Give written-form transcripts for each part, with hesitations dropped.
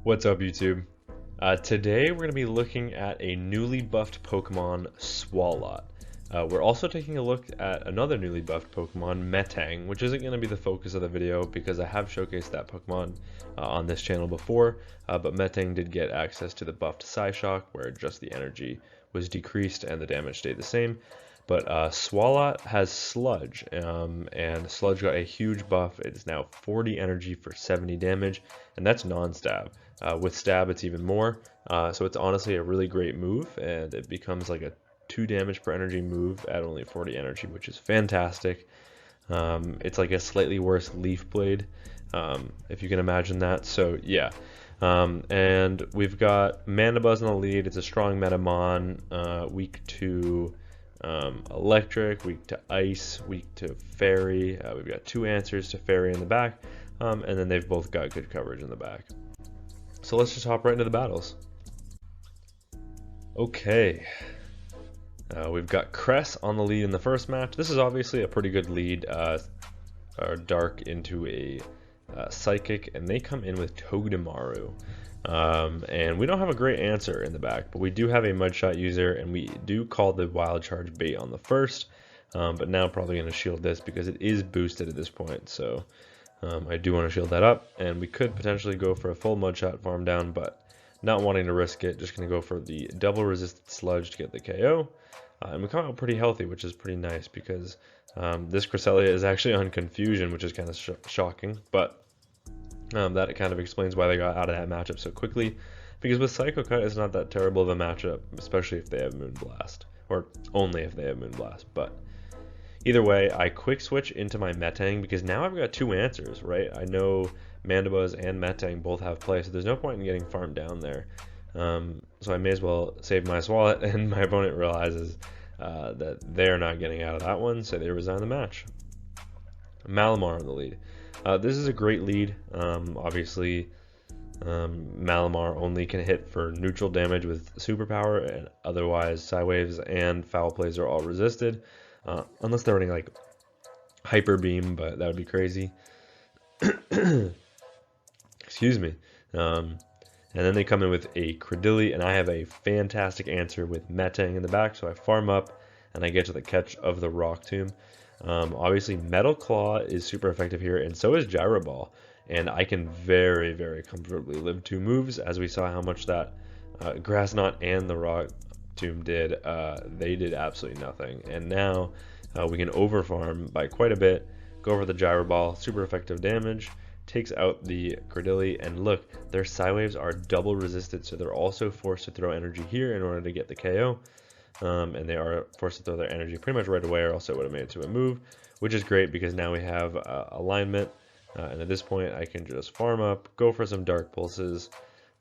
What's up, YouTube? Today we're going to be looking at a newly buffed Pokemon, Swalot. We're also taking a look at another newly buffed Pokemon, Metang, which isn't going to be the focus of the video because I have showcased that Pokemon on this channel before, but Metang did get access to the buffed Psyshock, where just the energy was decreased and the damage stayed the same. But Swalot has Sludge, and Sludge got a huge buff. It is now 40 energy for 70 damage, and that's non-stab. With stab, it's even more, so it's honestly a really great move, and it becomes like a 2 damage per energy move at only 40 energy, which is fantastic. It's like a slightly worse Leaf Blade, if you can imagine that. So yeah. And we've got Mandibuzz in the lead. It's a strong Metamon, weak to electric, weak to ice, weak to fairy. We've got 2 answers to fairy in the back, and then they've both got good coverage in the back. So let's just hop right into the battles. Okay, we've got Cress on the lead in the first match. This is obviously a pretty good lead, Dark into a Psychic, and they come in with Togedemaru. And we don't have a great answer in the back, but we do have a Mudshot user, and we do call the Wild Charge bait on the first, but now probably going to shield this because it is boosted at this point, so I do want to shield that up, and we could potentially go for a full Mudshot farm down, but not wanting to risk it, just going to go for the double resisted Sludge to get the KO, and we come out pretty healthy, which is pretty nice because this Cresselia is actually on Confusion, which is kind of shocking, but that kind of explains why they got out of that matchup so quickly, because with Psycho Cut, it's not that terrible of a matchup, especially if they have Moonblast, or only if they have Moonblast. But either way, I quick switch into my Metang because now I've got 2 answers, right? I know Mandibuzz and Metang both have play, so there's no point in getting farmed down there. So I may as well save my Swalot, and my opponent realizes that they're not getting out of that one, so they resign the match. Malamar in the lead. This is a great lead. Obviously, Malamar only can hit for neutral damage with superpower, and otherwise Psywaves and Foul Plays are all resisted, unless they're running like Hyper Beam, but that would be crazy. Excuse me. And then they come in with a Credilli, and I have a fantastic answer with Metang in the back, so I farm up and I get to the catch of the Rock Tomb. Obviously Metal Claw is super effective here, and so is Gyro Ball, and I can very, very comfortably live 2 moves, as we saw how much that Grass Knot and the Rock Tomb did. They did absolutely nothing, and now we can overfarm by quite a bit, go over the Gyro Ball, super effective damage, takes out the Credilli, and look, their Psywaves are double resisted, so they're also forced to throw energy here in order to get the KO. And they are forced to throw their energy pretty much right away, or else it would have made it to a move, which is great because now we have alignment, and at this point I can just farm up, go for some Dark Pulses,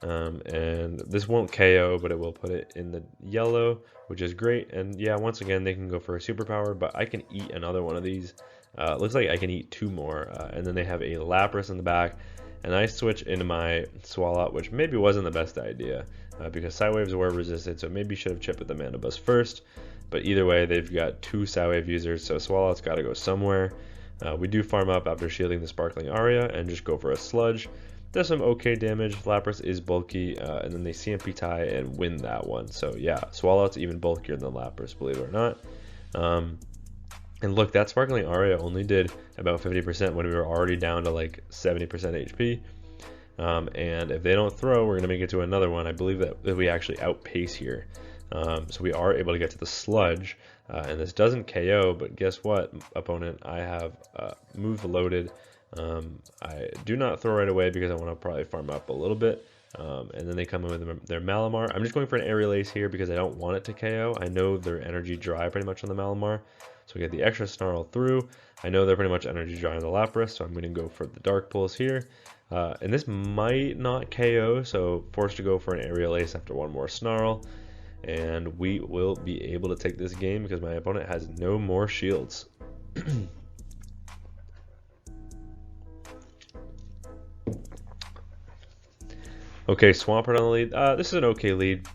and this won't KO, but it will put it in the yellow, which is great. And yeah, once again they can go for a superpower, but I can eat another one of these. Looks like I can eat 2 more, and then they have a Lapras in the back, and I switch into my Swalot, which maybe wasn't the best idea, because Psywaves were resisted, so maybe should have chipped with the Mandibuzz first. But either way, they've got 2 Psywave users, so Swalot's got to go somewhere. We do farm up after shielding the Sparkling Aria and just go for a Sludge. Does some okay damage. Lapras is bulky, and then they CMP tie and win that one. So yeah, Swalot's even bulkier than Lapras, believe it or not. And look, that Sparkling Aria only did about 50% when we were already down to like 70% HP. And if they don't throw, we're going to make it to another one. I believe that we actually outpace here. So we are able to get to the Sludge, and this doesn't KO, but guess what, opponent? I have move loaded. I do not throw right away because I want to probably farm up a little bit. And then they come in with their Malamar. I'm just going for an Aerial Ace here because I don't want it to KO. I know their energy dry pretty much on the Malamar, so we get the extra Snarl through. I know they're pretty much energy dry on the Lapras, so I'm going to go for the Dark Pulse here. And this might not KO, so forced to go for an Aerial Ace after 1 more Snarl. And we will be able to take this game because my opponent has no more shields. Okay, Swampert on the lead. This is an okay lead.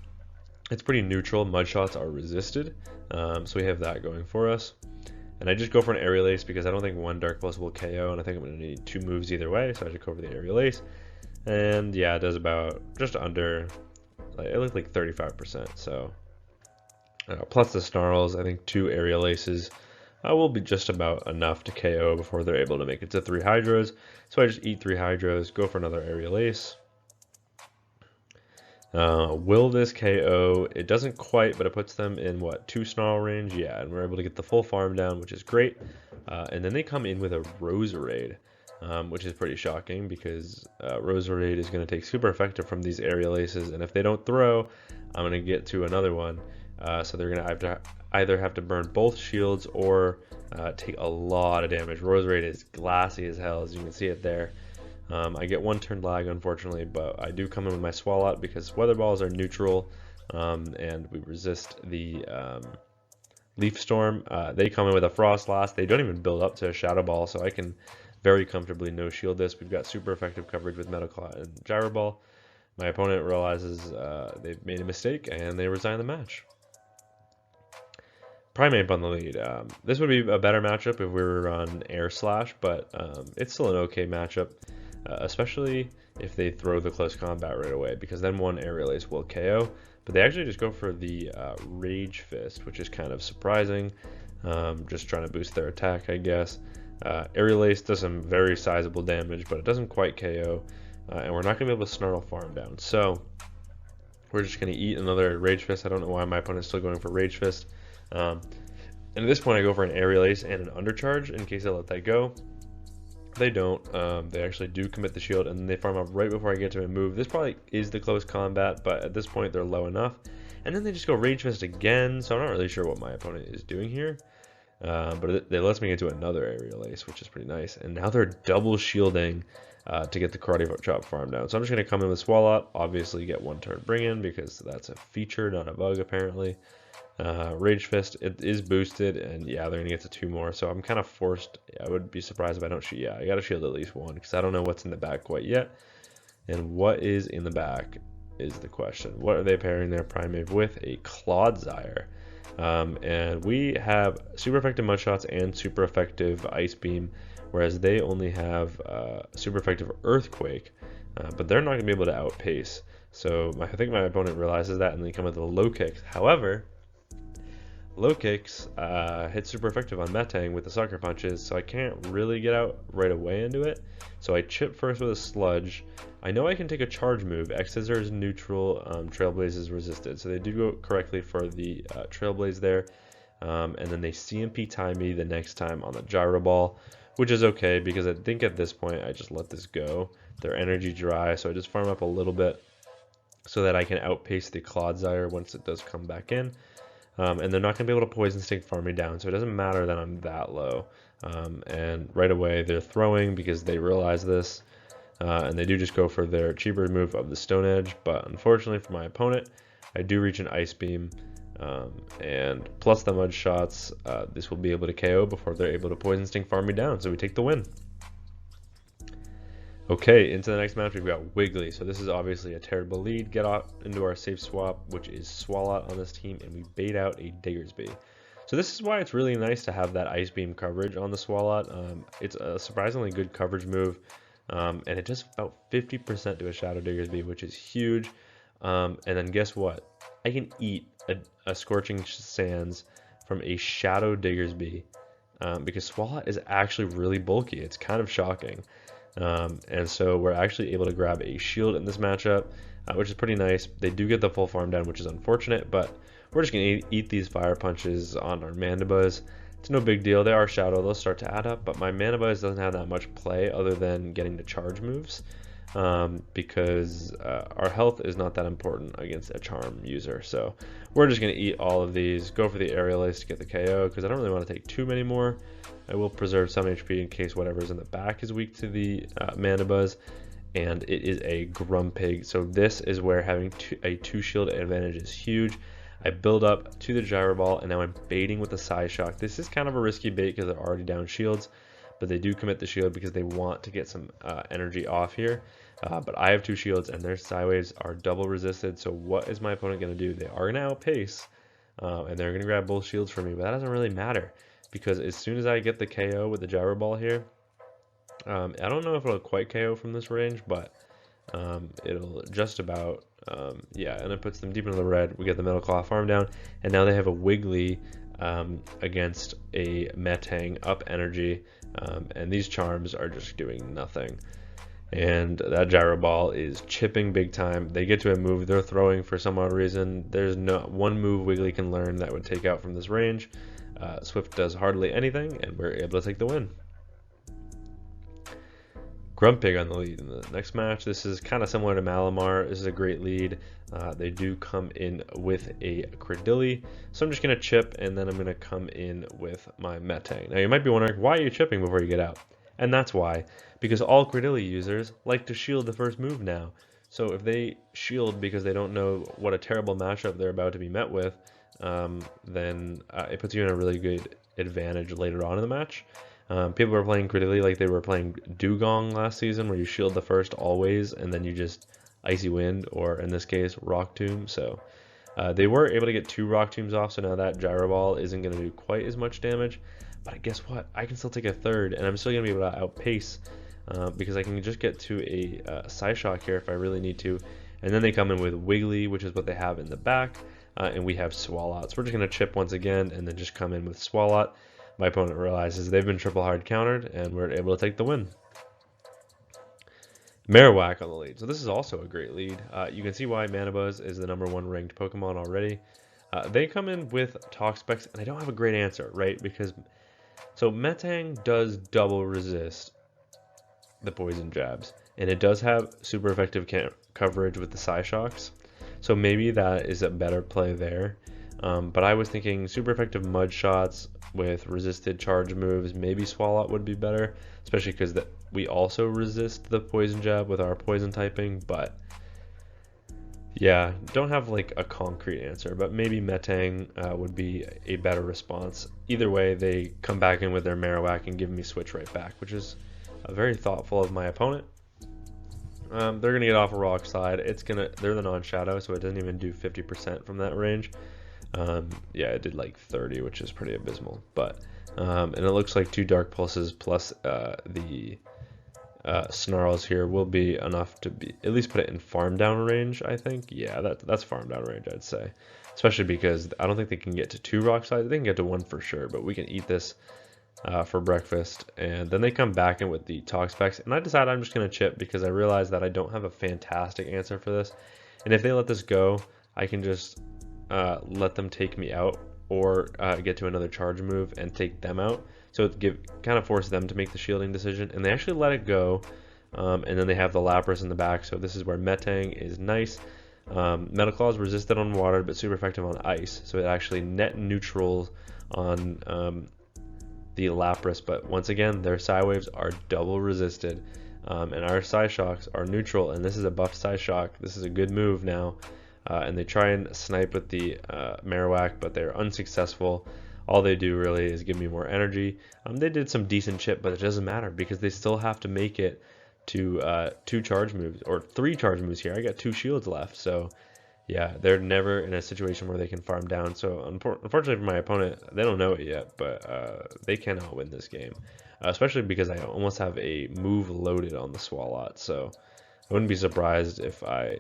It's pretty neutral. Mudshots are resisted, so we have that going for us. And I just go for an Aerial Ace because I don't think 1 Dark Pulse will KO, and I think I'm going to need 2 moves either way, so I just go for the Aerial Ace. And yeah, it does about just under, like, it looked like 35%. So plus the snarls, I think 2 aerial aces will be just about enough to KO before they're able to make it to 3 hydros. So I just eat 3 hydros, go for another aerial ace. Will this KO? It doesn't quite, but it puts them in what, 2 snarl range? Yeah, and we're able to get the full farm down, which is great. And then they come in with a Roserade, which is pretty shocking because Roserade is going to take super effective from these aerial aces, and if they don't throw, I'm going to get to another one. So they're going to either have to burn both shields or take a lot of damage. Roserade is glassy as hell, as you can see it there. I get 1 turn lag, unfortunately, but I do come in with my Swalot because Weather Balls are neutral, and we resist the Leaf Storm. They come in with a Frost Blast. They don't even build up to a Shadow Ball, so I can very comfortably no-shield this. We've got super effective coverage with Metal Claw and Gyro Ball. My opponent realizes they've made a mistake, and they resign the match. Primeape on the lead. This would be a better matchup if we were on Air Slash, but it's still an okay matchup. Especially if they throw the close combat right away, because then 1 aerial ace will KO, but they actually just go for the Rage Fist, which is kind of surprising. Just trying to boost their attack, I guess. Aerial ace does some very sizable damage, but it doesn't quite KO, and we're not going to be able to snarl farm down. So we're just going to eat another Rage Fist. I don't know why my opponent's still going for Rage Fist. And at this point I go for an aerial ace and an undercharge in case I let that go. They don't. They actually do commit the shield, and then they farm up right before I get to a move. This probably is the close combat, but at this point they're low enough. And then they just go Rage Fist again, so I'm not really sure what my opponent is doing here. But it lets me get to another aerial ace, which is pretty nice. And now they're double shielding to get the Karate Chop farm down. So I'm just going to come in with Swalot, obviously get 1 turn bring in, because that's a feature, not a bug apparently. Rage Fist, it is boosted, and yeah, they're gonna get to 2 more, so I'm kind of forced. I would be surprised if I don't shoot. Yeah, I gotta shield at least 1 because I don't know what's in the back quite yet. And what is in the back is the question. What are they pairing their Primeape with? A Clodsire. And we have super effective Mud Shots and super effective Ice Beam, whereas they only have super effective Earthquake, but they're not gonna be able to outpace. So I think my opponent realizes that, and they come with the low kicks. However, low kicks hit super effective on Metang with the sucker punches, so I can't really get out right away into it. So I chip first with a Sludge. I know I can take a charge move. X-Scissor is neutral, Trailblaze is resisted, so they do go correctly for the Trailblaze there. And then they CMP time me the next time on the Gyro Ball, which is okay because I think at this point I just let this go. Their energy dry, so I just farm up a little bit so that I can outpace the Clodsire once it does come back in. And they're not going to be able to Poison Sting farm me down, so it doesn't matter that I'm that low. And right away they're throwing because they realize this, and they do just go for their cheaper move of the Stone Edge, but unfortunately for my opponent, I do reach an Ice Beam, and plus the Mud Shots, this will be able to KO before they're able to Poison Sting farm me down, so we take the win. Okay, into the next match we've got Wiggly. So this is obviously a terrible lead. Get off into our safe swap, which is Swalot on this team, and we bait out a Diggersby. So this is why it's really nice to have that Ice Beam coverage on the Swalot. It's a surprisingly good coverage move, and it does about 50% to a Shadow Diggersby, which is huge. And then guess what? I can eat a Scorching Sands from a Shadow Diggersby, because Swalot is actually really bulky. It's kind of shocking. And so we're actually able to grab a shield in this matchup, which is pretty nice. They do get the full farm down, which is unfortunate, but we're just going to eat these fire punches on our Mandibuzz. It's no big deal. They are shadow. They'll start to add up, but my Mandibuzz doesn't have that much play other than getting the charge moves, because our health is not that important against a charm user. So we're just going to eat all of these, go for the aerial ace to get the KO, because I don't really want to take too many more. I will preserve some HP in case whatever's in the back is weak to the Mandibuzz, and it is a Grumpig. So this is where having a 2 shield advantage is huge. I build up to the Gyro Ball, and now I'm baiting with the Psy Shock. This is kind of a risky bait because they're already down shields, but they do commit the shield because they want to get some energy off here. But I have 2 shields, and their Psy Waves are double resisted, so what is my opponent going to do? They are going to outpace, and they're going to grab both shields from me, but that doesn't really matter, because as soon as I get the KO with the Gyro Ball here, I don't know if it'll quite KO from this range, but it'll just about, yeah, and it puts them deep into the red. We get the Metal Claw farm down, and now they have a Wiggly against a Metang up energy, and these charms are just doing nothing. And that Gyro Ball is chipping big time. They get to a move they're throwing for some odd reason. There's no one move Wiggly can learn that would take out from this range. Swift does hardly anything, and we're able to take the win. Grumpig on the lead in the next match. This is kind of similar to Malamar. This is a great lead. They do come in with a Cresselia, so I'm just going to chip, and then I'm going to come in with my Metang. Now you might be wondering, why are you chipping before you get out? And that's why, because all Cresselia users like to shield the first move now. So if they shield because they don't know what a terrible matchup they're about to be met with, then it puts you in a really good advantage later on in the match. People were playing Cresselia like they were playing Dugong last season, where you shield the first always, and then you just Icy Wind, or in this case, Rock Tomb. So they were able to get 2 Rock Tombs off, so now that Gyro Ball isn't going to do quite as much damage. But guess what? I can still take a third, and I'm still going to be able to outpace, because I can just get to a Psyshock here if I really need to. And then they come in with Wiggly, which is what they have in the back, and we have Swalot. So we're just going to chip once again, and then just come in with Swalot. My opponent realizes they've been triple hard countered, and we're able to take the win. Marowak on the lead. So this is also a great lead. You can see why Manabuzz is the #1 ranked Pokemon already. They come in with Toxapex, and I don't have a great answer, right? Because so Metang does double resist the poison jabs, and it does have super effective coverage with the Psyshocks. So maybe that is a better play there. But I was thinking super effective mud shots with resisted charge moves. Maybe Swalot would be better, especially because we also resist the poison jab with our poison typing. But yeah, don't have like a concrete answer, but maybe Metang would be a better response. Either way, they come back in with their Marowak and give me switch right back, which is very thoughtful of my opponent. They're gonna get off a rock slide. They're the non-shadow, so it doesn't even do 50% from that range. Yeah, it did like 30, which is pretty abysmal. But and it looks like 2 Dark Pulses plus the Snarls here will be enough to be at least put it in farm down range. I think, yeah, that's farm down range, I'd say, especially because I don't think they can get to 2 rock slides. They can get to 1 for sure, but we can eat this for breakfast. And then they come back in with the Toxapex, and I decide I'm just gonna chip because I realize that I don't have a fantastic answer for this, and if they let this go, I can just let them take me out, or get to another charge move and take them out. So it kind of forces them to make the shielding decision, and they actually let it go. And then they have the Lapras in the back, so this is where Metang is nice. Metal Claw is resisted on water, but super effective on ice, so it actually net neutral on the Lapras. But once again, their Psy Waves are double resisted, and our Psyshocks are neutral, and this is a buff Psyshock. This is a good move now. And they try and snipe with the Marowak, but they're unsuccessful. All they do really is give me more energy. They did some decent chip, but it doesn't matter because they still have to make it to 2 charge moves, or 3 charge moves here. I got 2 shields left, so yeah, they're never in a situation where they can farm down. So unfortunately for my opponent, they don't know it yet, but they cannot win this game, especially because I almost have a move loaded on the Swalot. So I wouldn't be surprised if I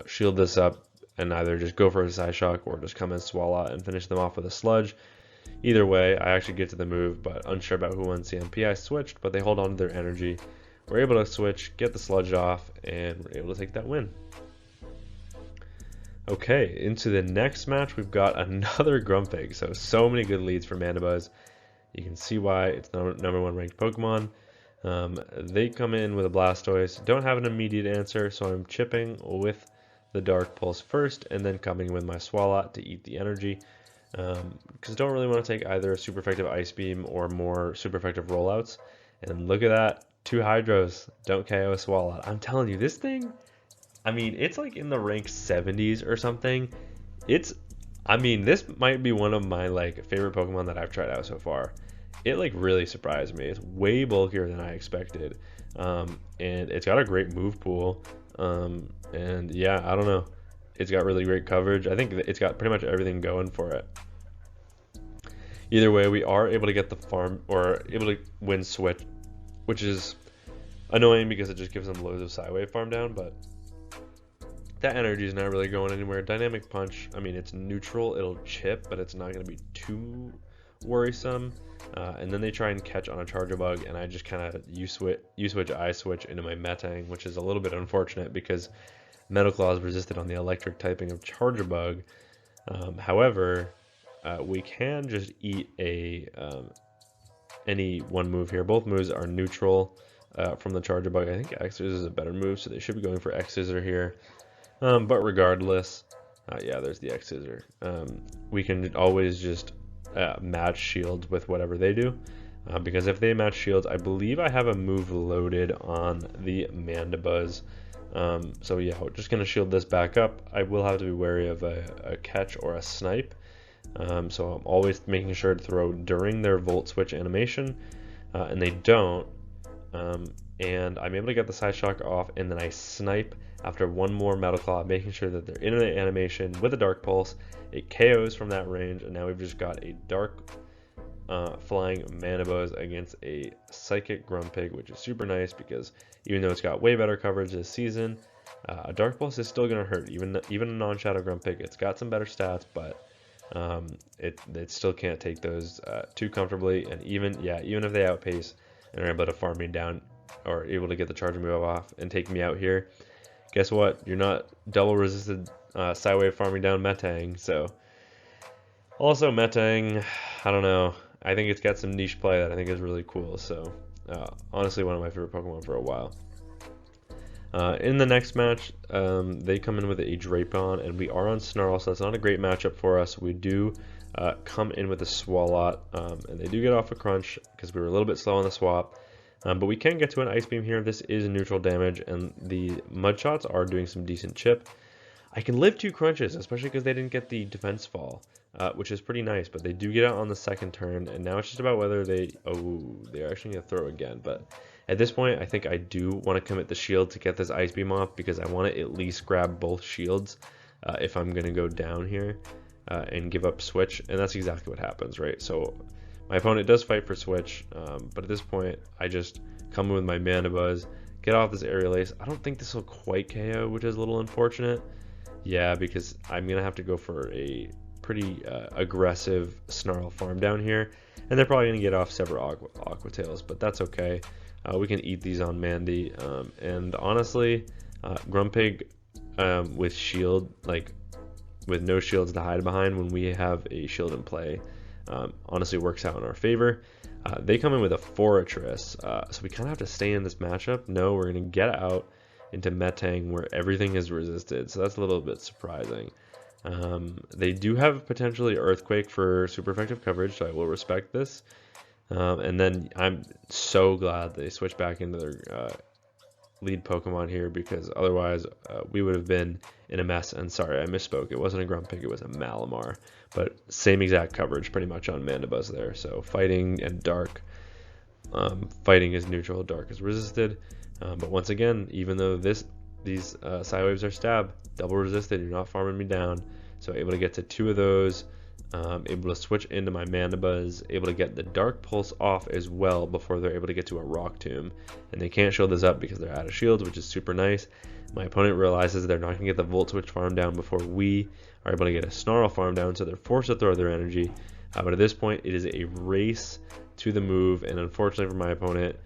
shield this up and either just go for a Psyshock or just come in Swalot and finish them off with a Sludge. Either way, I actually get to the move, but unsure about who won CMP. I switched, but they hold on to their energy. We're able to switch, get the Sludge off, and we're able to take that win. Okay, into the next match, we've got another Grumpig. So many good leads for Manabuzz. You can see why it's the #1 ranked Pokemon. They come in with a Blastoise. Don't have an immediate answer, so I'm chipping with the Dark Pulse first, and then coming with my Swalot to eat the energy. Because I don't really want to take either a super effective Ice Beam or more super effective rollouts. And look at that, 2 Hydros don't KO a Swalot. I'm telling you, this thing, I mean, it's like in the rank 70s or something. I mean, this might be one of my like favorite Pokemon that I've tried out so far. It like really surprised me. It's way bulkier than I expected, and it's got a great move pool. And yeah, I don't know. It's got really great coverage. I think it's got pretty much everything going for it. Either way, we are able to get the farm, or able to win switch, which is annoying because it just gives them loads of Psywave farm down, but that energy is not really going anywhere. Dynamic Punch, I mean, it's neutral, it'll chip, but it's not going to be too worrisome. And then they try and catch on a Charger Bug, and I just kind of U-switch, I-switch into my Metang, which is a little bit unfortunate because Metal Claw is resisted on the electric typing of Charger Bug. However, we can just eat any one move here. Both moves are neutral from the Charger Bug. I think X-Scissor is a better move, so they should be going for X-Scissor here. But regardless, yeah, there's the X-Scissor. We can always just match shields with whatever they do, because if they match shields, I believe I have a move loaded on the Mandibuzz. So yeah, we're just gonna shield this back up. I will have to be wary of a catch or a snipe, so I'm always making sure to throw during their Volt Switch animation, and they don't, and I'm able to get the Side Shock off, and then I snipe after one more Metal Claw, making sure that they're in the animation with a Dark Pulse. It KOs from that range, and now we've just got a Dark Flying Mandibuzz against a Psychic Grumpig, which is super nice because even though it's got way better coverage this season, a Dark Pulse is still going to hurt. Even a non-Shadow Grumpig, it's got some better stats, but it still can't take those too comfortably. And even if they outpace and are able to farm me down or able to get the Charger move off and take me out here, guess what? You're not double resisted Psywave farming down Metang. So also Metang, I don't know. I think it's got some niche play that I think is really cool. So honestly, one of my favorite Pokemon for a while. In the next match, they come in with a Drapion, and we are on Snarl, so that's not a great matchup for us. We do come in with a Swalot, and they do get off a Crunch because we were a little bit slow on the swap. But we can get to an Ice Beam here. This is neutral damage, and the Mud Shots are doing some decent chip. I can live 2 Crunches, especially because they didn't get the Defense Fall, which is pretty nice. But they do get out on the second turn, and now it's just about whether they're actually going to throw again. But at this point, I think I do want to commit the shield to get this Ice Beam off because I want to at least grab both shields if I'm going to go down here and give up Switch, and that's exactly what happens, right? So my opponent does fight for Switch, but at this point, I just come in with my Mandibuzz, get off this Aerial Ace. I don't think this will quite KO, which is a little unfortunate. Yeah, because I'm going to have to go for a pretty aggressive Snarl farm down here, and they're probably going to get off several Aqua Tails, but that's okay. We can eat these on Mandy, and honestly, Grumpig with shield, like with no shields to hide behind when we have a shield in play, honestly works out in our favor. They come in with a Forretress, so we kind of have to stay in this matchup. No, we're going to get out into Metang where everything is resisted, so that's a little bit surprising. They do have potentially Earthquake for super effective coverage, so I will respect this. And then I'm so glad they switched back into their lead Pokemon here, because otherwise we would have been in a mess. And sorry, I misspoke. It wasn't a Grumpig, it was a Malamar. But same exact coverage pretty much on Mandibuzz there. So fighting and dark. Fighting is neutral, dark is resisted. But once again, even though these Psywaves are stab, double resisted, you're not farming me down. So able to get to 2 of those. Able to switch into my Mandibuzz, able to get the Dark Pulse off as well before they're able to get to a Rock Tomb. And they can't shield this up because they're out of shields, which is super nice. My opponent realizes they're not going to get the Volt Switch farm down before we are able to get a Snarl farm down, so they're forced to throw their energy. But at this point, it is a race to the move, and unfortunately for my opponent,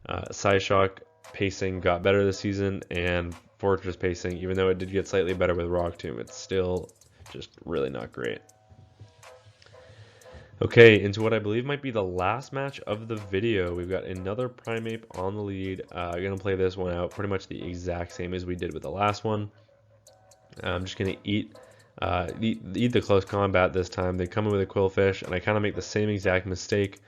Psyshock pacing got better this season, and Fortress pacing, even though it did get slightly better with Rock Tomb, it's still just really not great. Okay, into what I believe might be the last match of the video. We've got another Primeape on the lead. I'm going to play this one out pretty much the exact same as we did with the last one. I'm just going to eat the close combat this time. They come in with a Quillfish, and I kind of make the same exact mistake.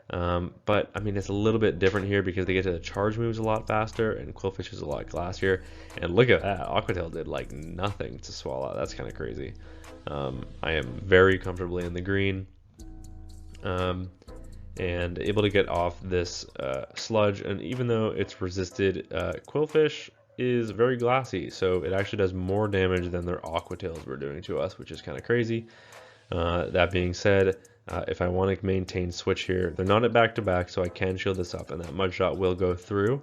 But, I mean, it's a little bit different here because they get to the charge moves a lot faster, and Quillfish is a lot glassier. And look at that, Aqua Tail did like nothing to Swalot. That's kind of crazy. I am very comfortably in the green. And able to get off this Sludge, and even though it's resisted, Quillfish is very glassy, so it actually does more damage than their Aqua Tails were doing to us, which is kind of crazy. That being said, if I want to maintain Switch here, they're not at back-to-back, so I can shield this up, and that Mud Shot will go through.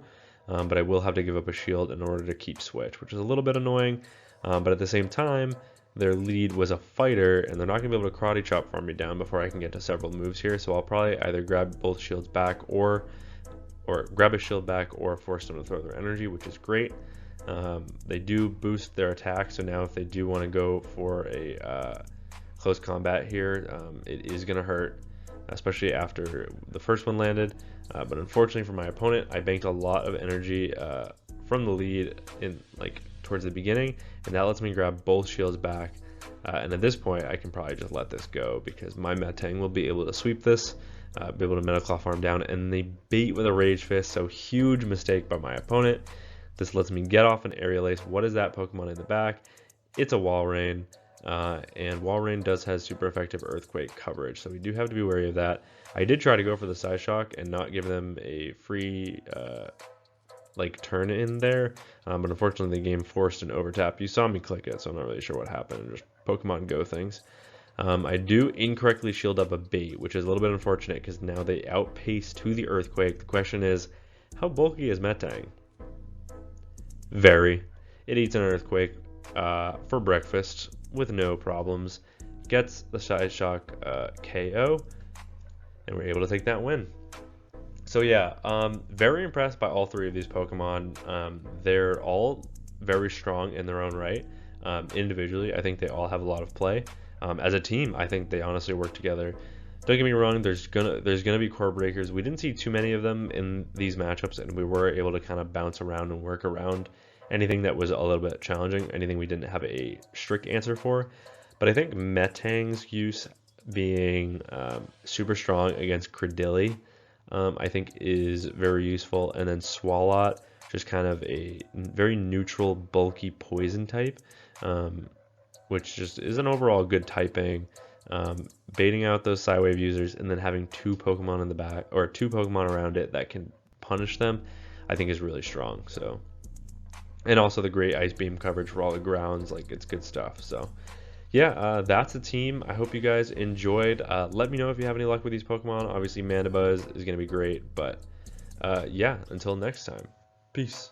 but I will have to give up a shield in order to keep switch, which is a little bit annoying. But at the same time, their lead was a fighter, and they're not going to be able to karate chop farm me down before I can get to several moves here. So I'll probably either grab both shields back or grab a shield back or force them to throw their energy, which is great. They do boost their attack, so now if they do want to go for a close combat here, it is going to hurt, especially after the first one landed. But unfortunately for my opponent, I banked a lot of energy from the lead in towards the beginning, and that lets me grab both shields back. And at this point, I can probably just let this go because my Metang will be able to sweep this, be able to Metaclaw farm down, and they bait with a Rage Fist, so huge mistake by my opponent. This lets me get off an Aerial Ace. What is that Pokemon in the back? It's a Walrein, and Walrein does have super effective Earthquake coverage, so we do have to be wary of that. I did try to go for the Psyshock and not give them a free turn in there, but unfortunately the game forced an overtap. You saw me click it, so I'm not really sure what happened. Just Pokemon Go things. I do incorrectly shield up a bait, which is a little bit unfortunate because now they outpace to the Earthquake. The question is, how bulky is Metang? Very. It eats an Earthquake for breakfast with no problems. Gets the Psyshock KO, and we're able to take that win. So yeah, very impressed by all three of these Pokemon. They're all very strong in their own right. Individually, I think they all have a lot of play. As a team, I think they honestly work together. Don't get me wrong, there's gonna be core breakers. We didn't see too many of them in these matchups, and we were able to kind of bounce around and work around anything that was a little bit challenging, anything we didn't have a strict answer for. But I think Metang's use being super strong against Cresselia, I think is very useful, and then Swalot, just kind of a very neutral, bulky poison type, which just is an overall good typing. Baiting out those Psywave users and then having two Pokemon in the back, or two Pokemon around it that can punish them, I think is really strong. So, and also the great Ice Beam coverage for all the grounds, it's good stuff. So yeah, that's the team. I hope you guys enjoyed. Let me know if you have any luck with these Pokemon. Obviously Mandibuzz is going to be great, but yeah, until next time, peace.